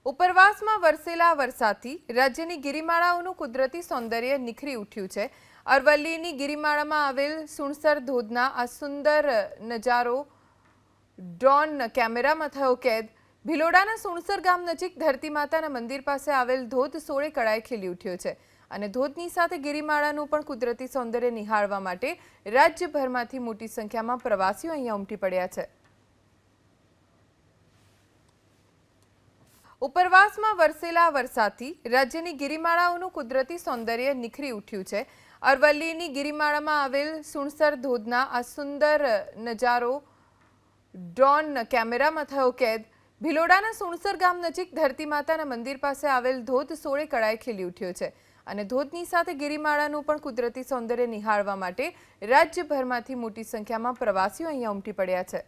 ઉપરવાસમાં વરસેલા વરસાદથી રાજ્યની ગિરિમાળાઓનું કુદરતી સૌંદર્ય નિખરી ઉઠ્યું છે। અરવલ્લીની ગિરિમાળામાં આવેલ સુણસર ધોધના આ સુંદર નજારો ડ્રોન કેમેરામાં થયો કેદ। ભિલોડાના સુણસર ગામ નજીક ધરતી માતાના મંદિર પાસે આવેલ ધોધ સોળે કળાએ ખીલી ઉઠ્યો છે અને ધોધની સાથે ગિરિમાળાનું પણ કુદરતી સૌંદર્ય નિહાળવા માટે રાજ્યભરમાંથી મોટી સંખ્યામાં પ્રવાસીઓ અહીંયા ઉમટી પડ્યા છે। ઉપરવાસમાં વરસેલા વરસાદથી રાજ્યની ગિરિમાળાઓનું કુદરતી સૌંદર્ય નિખરી ઉઠ્યું છે। અરવલ્લીની ગિરિમાળામાં આવેલ સુણસર ધોધના આ સુંદર નજારો ડ્રોન કેમેરામાં થયો કેદ। ભિલોડાના સુણસર ગામ નજીક ધરતી માતાના મંદિર પાસે આવેલ ધોધ સોળે કળાએ ખીલી ઉઠ્યો છે અને ધોધની સાથે ગિરિમાળાનું પણ કુદરતી સૌંદર્ય નિહાળવા માટે રાજ્યભરમાંથી મોટી સંખ્યામાં પ્રવાસીઓ અહીંયા ઉમટી પડ્યા છે।